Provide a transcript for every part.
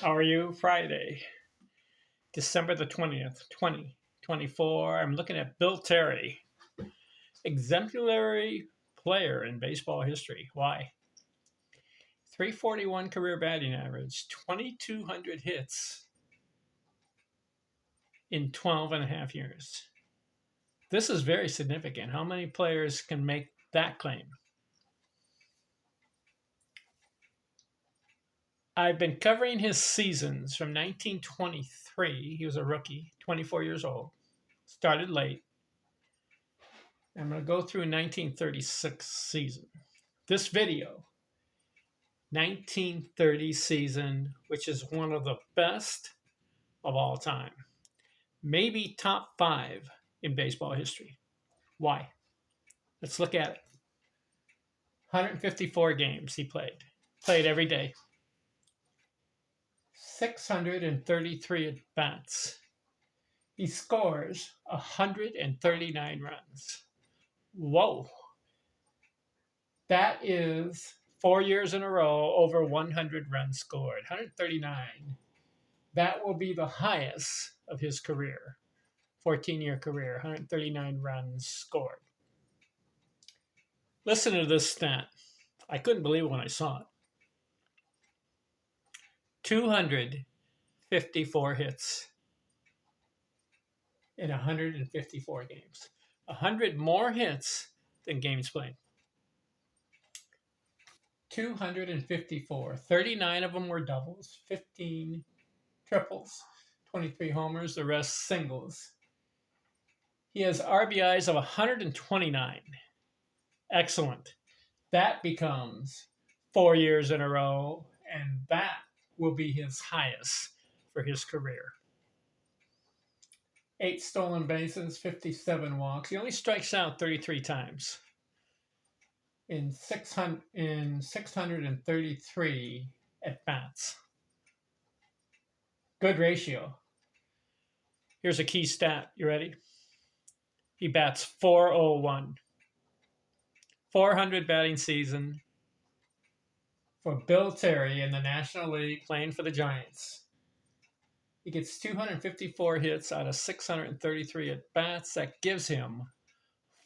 How are you? Friday, December the 20th, 2024. I'm looking at Bill Terry, exemplary player in baseball history. Why? 341 career batting average, 2,200 hits in 12 and a half years. This is very significant. How many players can make that claim? I've been covering his seasons from 1923. He was a rookie, 24 years old, started late. I'm going to go through 1936 season. This video, 1930 season, which is one of the best of all time. Maybe top 5 in baseball history. Why? Let's look at it. 154 games he played every day. 633 at bats. He scores 139 runs. Whoa. That is 4 years in a row over 100 runs scored. 139. That will be the highest of his career. 14-year career, 139 runs scored. Listen to this stat. I couldn't believe it when I saw it. 254 hits in 154 games. 100 more hits than games played. 254. 39 of them were doubles, 15 triples, 23 homers, the rest singles. He has RBIs of 129. Excellent. That becomes 4 years in a row, and that will be his highest for his career. 8 stolen bases, 57 walks. He only strikes out 33 times in 633 at bats. Good ratio. Here's a key stat. You ready? He bats .401. 400 batting season for Bill Terry in the National League playing for the Giants. He gets 254 hits out of 633 at bats. That gives him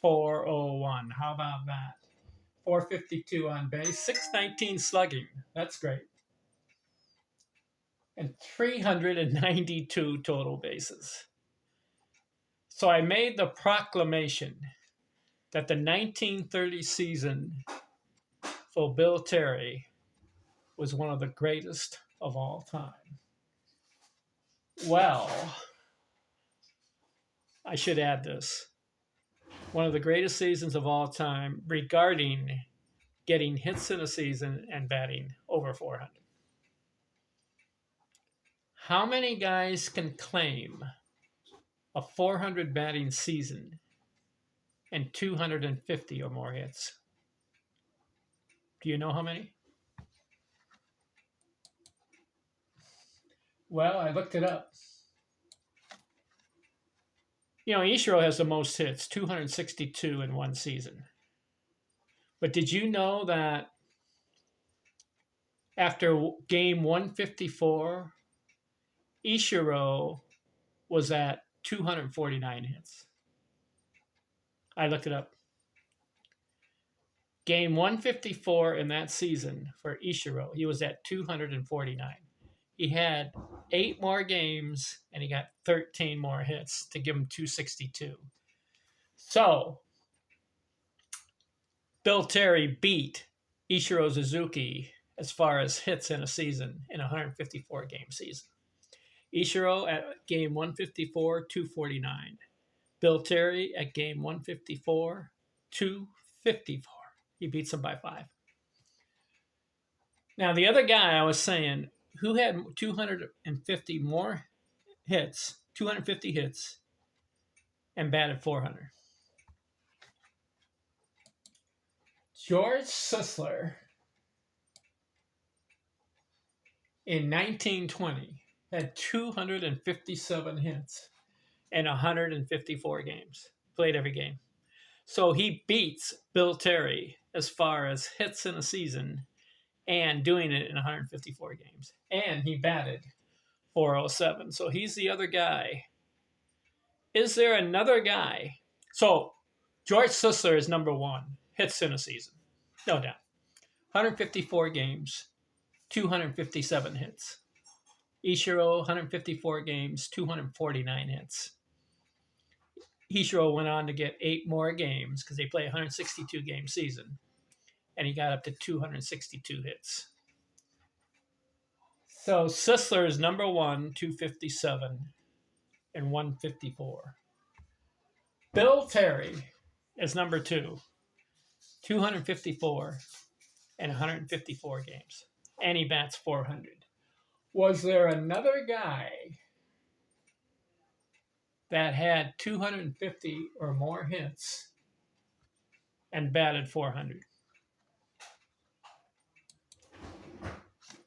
.401. How about that? 452 on base, 619 slugging. That's great. And 392 total bases. So I made the proclamation that the 1930 season for Bill Terry was one of the greatest of all time. Well, I should add this. One of the greatest seasons of all time regarding getting hits in a season and batting over 400. How many guys can claim a 400 batting season and 250 or more hits? Do you know how many? Well, I looked it up. You know, Ichiro has the most hits, 262 in one season. But did you know that after game 154, Ichiro was at 249 hits? I looked it up. Game 154 in that season for Ichiro, he was at 249. He had 8 more games and he got 13 more hits to give him 262. So, Bill Terry beat Ichiro Suzuki as far as hits in a season in a 154 game season. Ichiro at game 154, 249. Bill Terry at game 154, 254. He beats him by 5. Now, the other guy I was saying, who had 250 more hits, 250 hits, and batted 400? George Sisler in 1920 had 257 hits and 154 games, played every game. So he beats Bill Terry as far as hits in a season and doing it in 154 games. And he batted .407. So he's the other guy. Is there another guy? So George Sisler is number one, hits in a season. No doubt. 154 games, 257 hits. Ichiro, 154 games, 249 hits. Ichiro went on to get 8 more games because they play a 162-game season, and he got up to 262 hits. So Sisler is number one, 257 and 154. Bill Terry is number two, 254 and 154 games, and he bats .400. Was there another guy that had 250 or more hits and batted .400?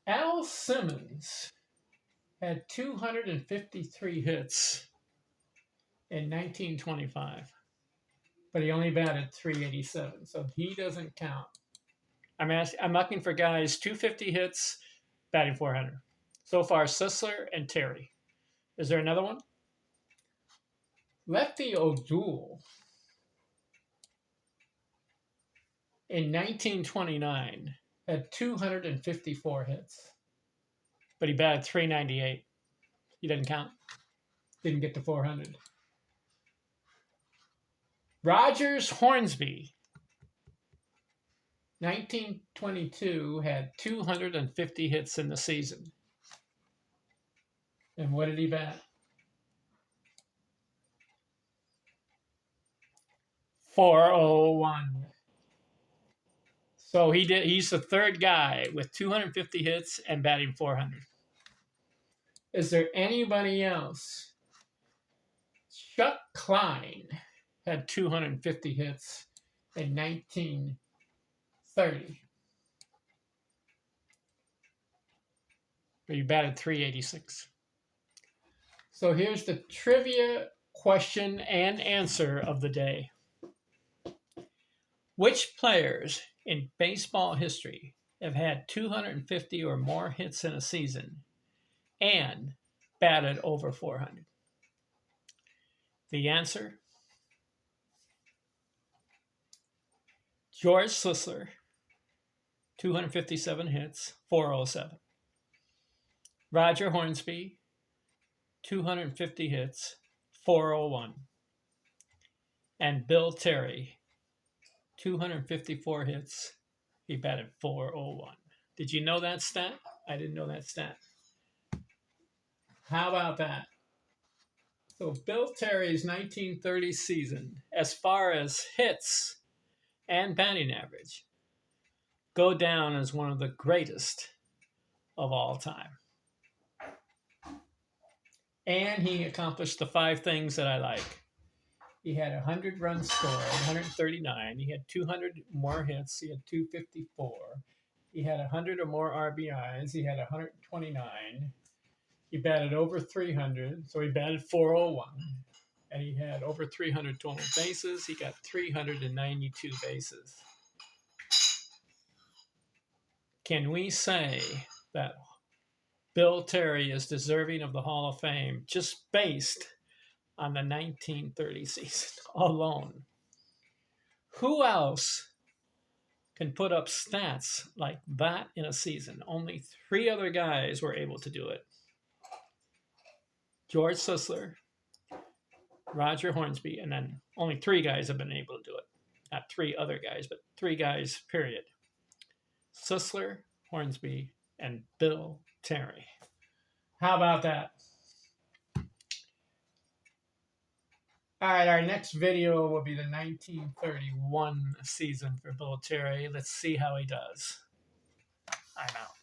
Al Simmons had 253 hits in 1925, but he only batted .387, so he doesn't count. I'm looking for guys 250 hits, batting .400. So far, Sisler and Terry. Is there another one? Lefty O'Doul in 1929 had 254 hits, but he batted .398. He didn't count. Didn't get to .400. Rogers Hornsby, 1922, had 250 hits in the season. And what did he bat? .401. So he's the third guy with 250 hits and batting .400. Is there anybody else? Chuck Klein had 250 hits in 1930. But he batted .386. So here's the trivia question and answer of the day. Which players in baseball history have had 250 or more hits in a season and batted over .400? The answer: George Sisler, 257 hits, .407. Roger Hornsby, 250 hits, .401. And Bill Terry, 254 hits, he batted .401. Did you know that stat? I didn't know that stat. How about that? So Bill Terry's 1930 season, as far as hits and batting average, go down as one of the greatest of all time. And he accomplished the 5 things that I like. He had 100 runs scored, 139. He had 200 more hits. He had 254. He had 100 or more RBIs. He had 129. He batted over .300, so he batted .401. And he had over 300 total bases. He got 392 bases. Can we say that Bill Terry is deserving of the Hall of Fame just based on the 1930 season alone? Who else can put up stats like that in a season? Only 3 other guys were able to do it. George Sisler, Roger Hornsby, and then only 3 guys have been able to do it. Not 3 other guys, but 3 guys, period. Sisler, Hornsby, and Bill Terry. How about that? All right, our next video will be the 1931 season for Bill Terry. Let's see how he does. I'm out.